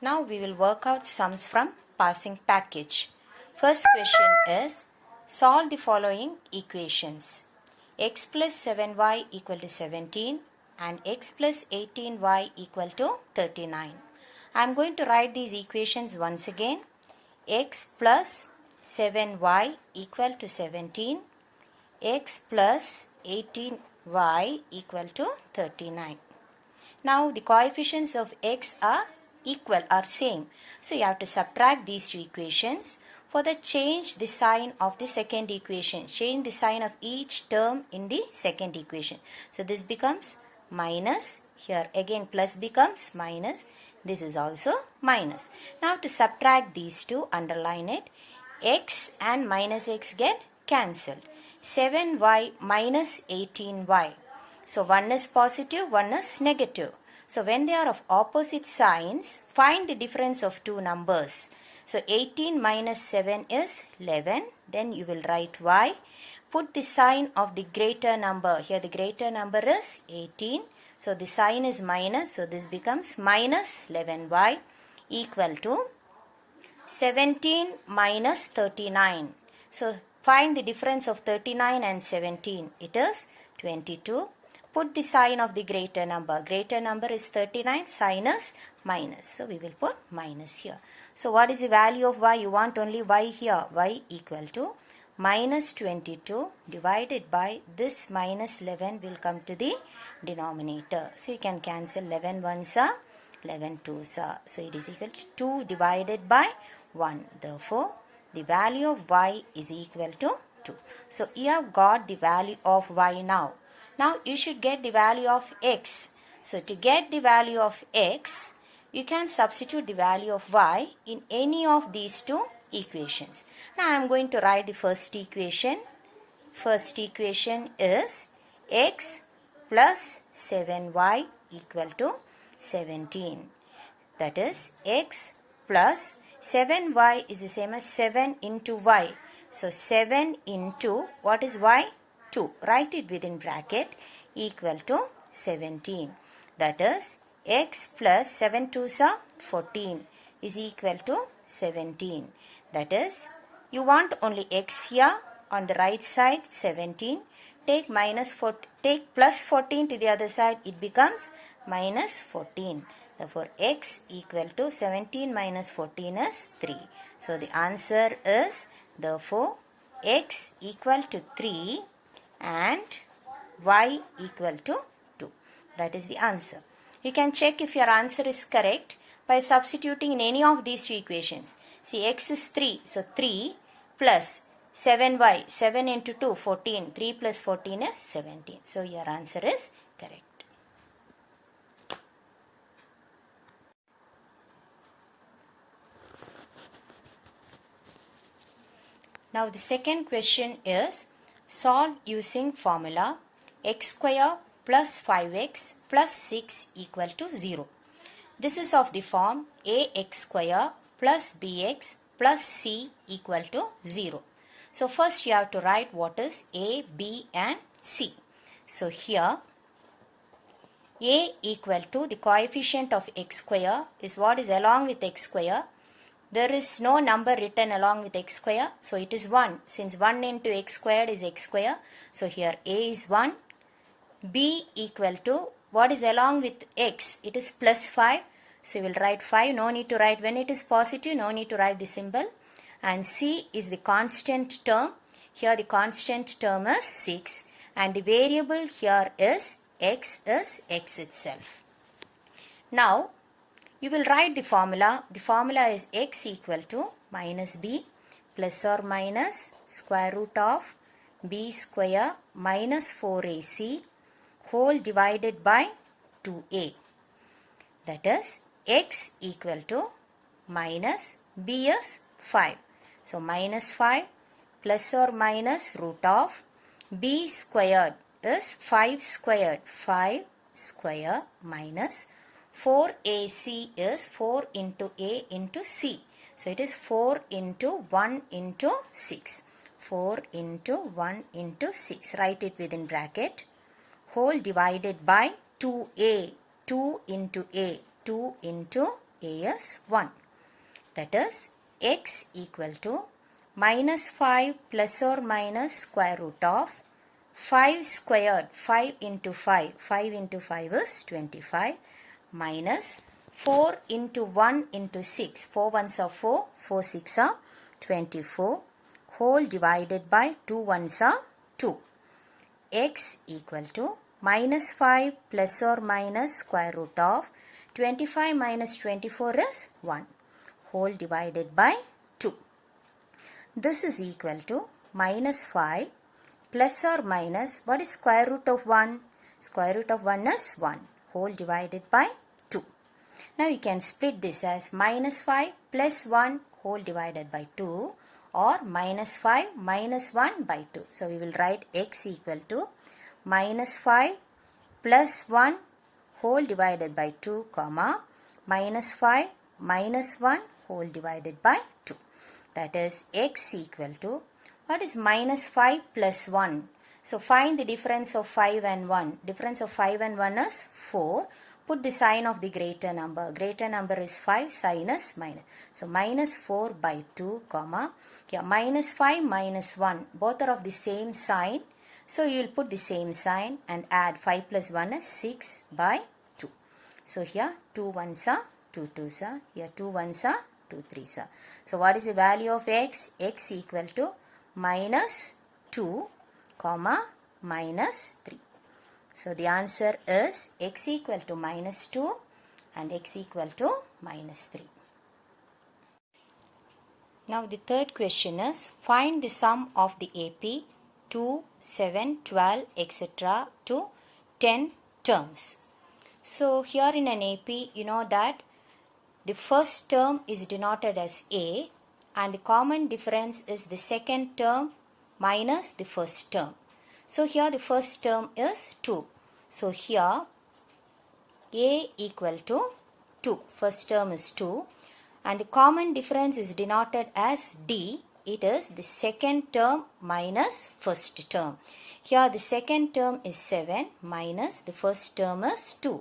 Now we will work out sums from passing package. First question is, solve the following equations. X plus 7y equal to 17 and x plus 18y equal to 39. I am going to write these equations once again. X plus 7y equal to 17, x plus 18y equal to 39. Now the coefficients of x are equal, are same. So you have to subtract these two equations. For the change the sign of the second equation. Change the sign of each term in the second equation. So this becomes minus. Here again plus becomes minus. This is also minus. Now to subtract these two, underline it. X and minus x get cancelled. 7y minus 18y. So one is positive, one is negative. So when they are of opposite signs, find the difference of two numbers. So 18 minus 7 is 11. Then you will write y. Put the sign of the greater number. Here the greater number is 18. So the sign is minus. So this becomes minus 11y equal to 17 minus 39. So find the difference of 39 and 17. It is 22. Put the sign of the greater number. Greater number is 39. Sign is minus. So we will put minus here. So what is the value of y? You want only y here. Y equal to minus 22 divided by this minus 11 will come to the denominator. So you can cancel 11 ones are 11 twos are. So it is equal to 2 divided by 1. Therefore, the value of y is equal to 2. So you have got the value of y now. Now you should get the value of x. So to get the value of x, you can substitute the value of y in any of these two equations. Now I am going to write the first equation. First equation is x plus 7y equal to 17. That is x plus 7y is the same as 7 into y. So 7 into what is y? 2. Write it within bracket equal to 17. That is x plus 7 2s are 14 is equal to 17. That is, you want only x here on the right side 17. Take plus 14 to the other side, it becomes minus 14. Therefore x equal to 17 minus 14 is 3. So the answer is therefore x equal to 3 and y equal to 2. That is the answer. You can check if your answer is correct by substituting in any of these two equations. See, x is 3. So 3 plus 7y, 7 into 2, 14. 3 plus 14 is 17. So your answer is correct. Now the second question is, solve using formula x square plus 5x plus 6 equal to 0. This is of the form ax square plus bx plus c equal to 0. So first you have to write what is a, b and c. So here a equal to the coefficient of x square is what is along with x square. There is no number written along with x square. So it is 1. Since 1 into x squared is x square. So here a is 1. B equal to what is along with x. It is plus 5. So you will write 5. No need to write when it is positive. No need to write the symbol. And c is the constant term. Here the constant term is 6. And the variable here is x itself. Now you will write the formula. The formula is x equal to minus b plus or minus square root of b square minus 4ac whole divided by 2a. That is x equal to minus b is 5. So minus 5 plus or minus root of b squared is 5 squared. 5 square minus 4ac is 4 into a into c. So it is 4 into 1 into 6. 4 into 1 into 6. Write it within bracket. Whole divided by 2a. 2 into a. 2 into A is 1. That is x equal to minus 5 plus or minus square root of 5 squared, 5 into 5 into 5 is 25, minus 4 into 1 into 6, 4 ones are 4, 4 6 are 24, whole divided by 2 ones are 2. X equal to minus 5 plus or minus square root of 25 minus 24 is 1, whole divided by 2. This is equal to minus 5 plus or minus, what is square root of 1? Square root of 1 is 1, whole divided by 2. Now you can split this as minus 5 plus 1 whole divided by 2 or minus 5 minus 1 by 2. So we will write x equal to minus 5 plus 1 whole divided by 2 comma minus 5 minus 1 whole divided by 2. That is x equal to, what is minus 5 plus 1? So find the difference of 5 and 1. Difference of 5 and 1 is 4. Put the sign of the greater number. Greater number is 5, sign is minus. So minus 4 by 2 comma, here minus 5 minus 1. Both are of the same sign. So you will put the same sign and add 5 plus 1 is 6 by 2. So here 2 ones are 2 twos are. Here 2 ones are 2 threes are. So what is the value of x? X equal to minus 2 comma minus 3. So the answer is x equal to minus 2 and x equal to minus 3. Now the third question is, find the sum of the AP 2, 7, 12 etc. to 10 terms. So here in an AP, you know that the first term is denoted as A and the common difference is the second term minus the first term. So here the first term is 2. So here A equal to 2. First term is 2 and the common difference is denoted as D. It is the second term minus first term. Here the second term is 7 minus the first term is 2.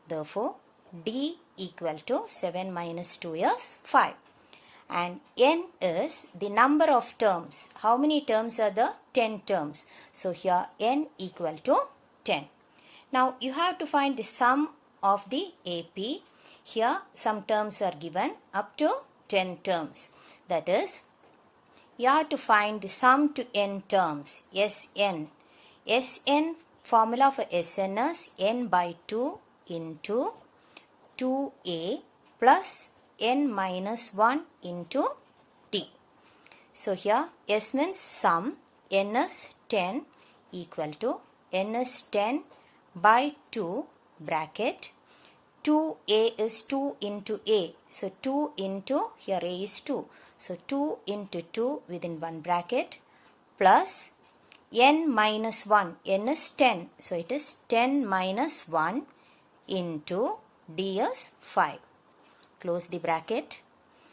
Therefore D equal to 7 minus 2 is 5. And n is the number of terms. How many terms are there? 10 terms. So here n equal to 10. Now you have to find the sum of the AP. Here some terms are given up to 10 terms. That is, you have to find the sum to n terms, Sn. Sn, formula for Sn is n by 2 into 2a plus n minus 1 into t. So here S means sum, n is 10 equal to n is 10 by 2 bracket 2a is 2 into a. So 2 into, here a is 2. So 2 into 2 within one bracket plus n minus 1. N is 10. So it is 10 minus 1 into d is 5. Close the bracket.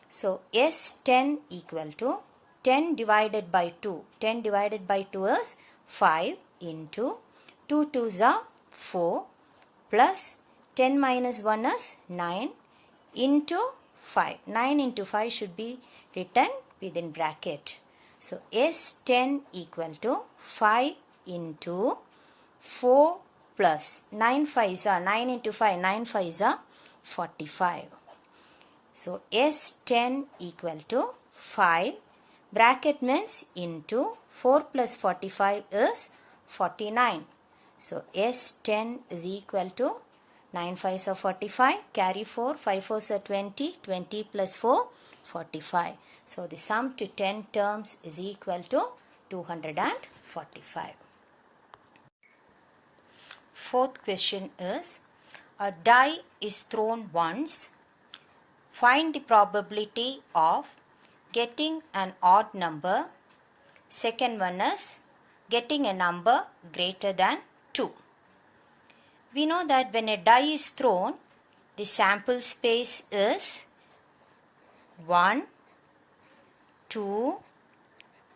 So S10 equal to 10 divided by 2. 10 divided by 2 is 5 into 2 twos are 4 plus 10 minus 1 is 9 into 5. 9 into 5 should be written within bracket. So S10 equal to 5 into 4 plus 9 5s are 9 into 5, 9 5s are 45. So S10 equal to 5, bracket means into 4 plus 45 is 49. So S10 is equal to 9 5s are 45, carry 4, 5 4s are 20, 20 plus 4, 45. So the sum to 10 terms is equal to 245. Fourth question is, a die is thrown once. Find the probability of getting an odd number. Second one is getting a number greater than 2. We know that when a die is thrown, the sample space is 1, 2,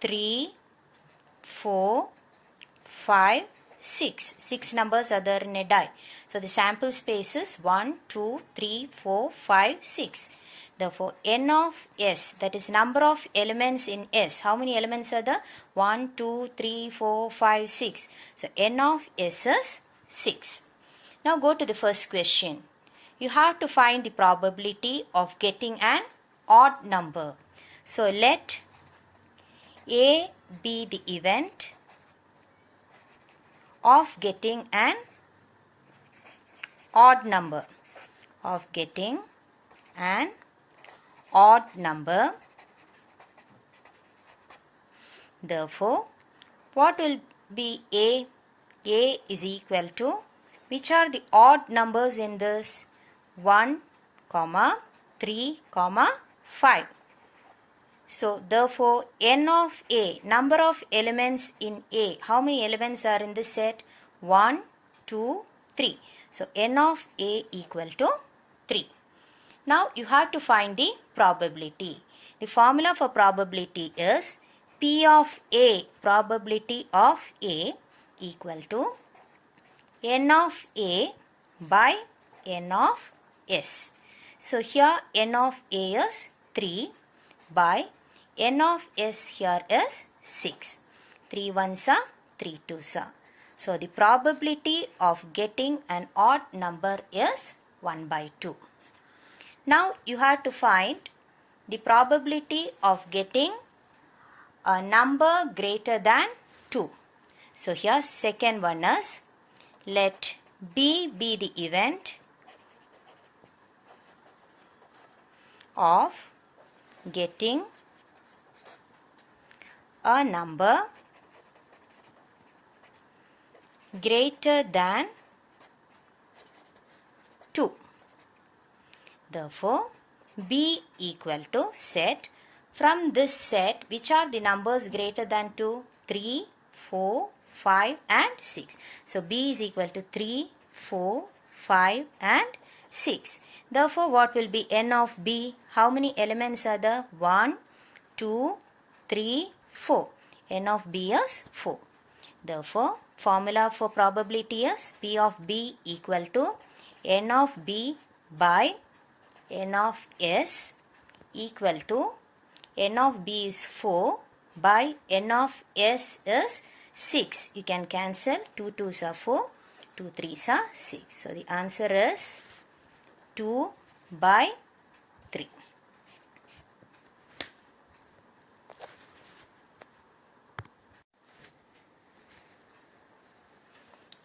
3, 4, 5, 6. 6 numbers are there in a die. So the sample space is 1, 2, 3, 4, 5, 6. Therefore, n of s, that is number of elements in s. How many elements are there? 1, 2, 3, 4, 5, 6. So n of s is 6. Now go to the first question. You have to find the probability of getting an odd number. So let A be the event of getting an odd number. Of getting an odd number. Therefore, what will be A? A is equal to, which are the odd numbers in this? 1, 3, 5. So, therefore, n of A, number of elements in A. How many elements are in this set? 1, 2, 3. So, n of A equal to 3. Now, you have to find the probability. The formula for probability is P of A, probability of A equal to n of A by n of S. So, here n of A is 3 by n of S here is 6. 3 ones are 3 twos are. So, the probability of getting an odd number is 1 by 2. Now, you have to find the probability of getting a number greater than 2. So, here second one is, let B be the event of getting a number greater than 2. Therefore, B equal to set. From this set, which are the numbers greater than 2? 3, 4, 5 and 6. So, B is equal to 3, 4, 5 and 6. Therefore, what will be n of B? How many elements are there? 1, 2, 3, 4. N of B is 4. Therefore, formula for probability is P of B equal to n of B by n of S equal to n of B is 4 by n of S is 6. You can cancel. 2 2s are 4, 2 3s are 6. So, the answer is 2 by 3.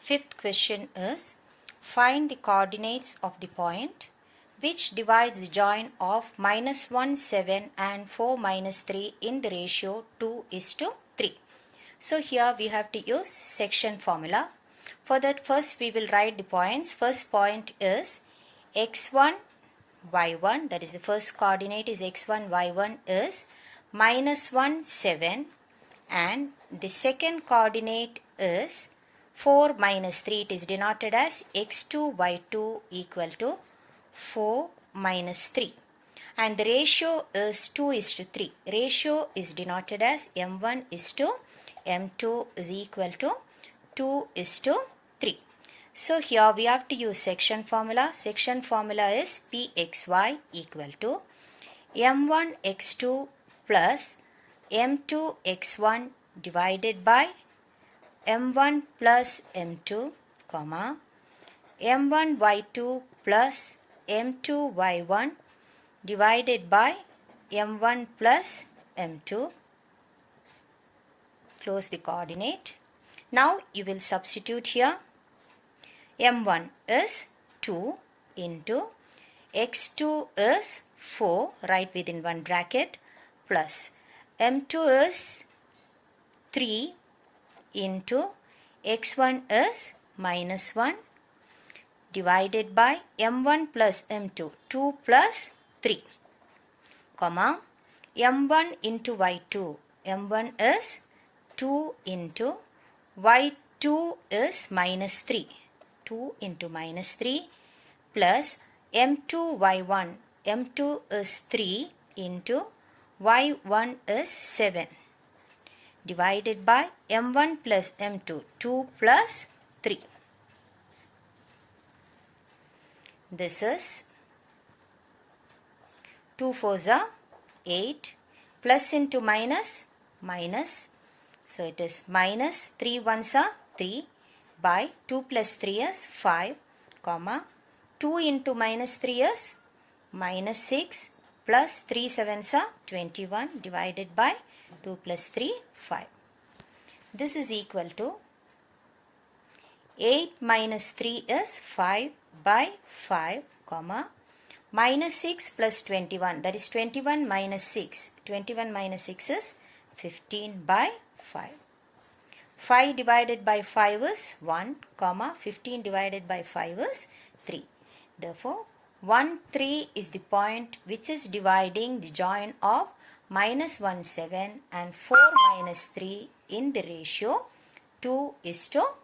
Fifth question is, find the coordinates of the point which divides the join of -1, 7 and 4, -3 in the ratio 2:3. So here we have to use section formula. For that, first we will write the points. First point is x1, y1, that is the first coordinate is x1, y1 is -1, 7 and the second coordinate is 4 minus 3. It is denoted as x2, y2 equal to 4 minus 3. And the ratio is 2:3. Ratio is denoted as m1 is to m2 is equal to 2:3. So here we have to use section formula. Section formula is Pxy equal to m1 x2 plus m2 x1 divided by m1 plus m2, comma, m1 y2 plus m2 y1 divided by m1 plus m2. Close the coordinate. Now you will substitute here. m1 is 2 into x2 is 4, right within one bracket, plus m2 is 3 into x1 is -1 divided by m1 plus m2, 2 plus 3, comma, m1 into y2, m1 is 2 into y2 is -3, 2 into -3 plus m2 y1, m2 is 3 into y1 is 7 divided by m1 plus m2, 2 plus 3. This is 2 fours are 8, plus into minus, minus. So it is minus 3 ones are 3 by 2 plus 3 is 5, comma 2 into minus 3 is minus 6 plus 3 sevens are 21 divided by 2 plus 3, 5. This is equal to 8 minus 3 is 5 by 5, comma minus 6 plus 21, that is 21 minus 6. 21 minus 6 is 15 by 5. 5 divided by 5 is 1, comma 15 divided by 5 is 3. Therefore, 1, 3 is the point which is dividing the join of minus 1, 7 and 4 minus 3 in the ratio 2:1.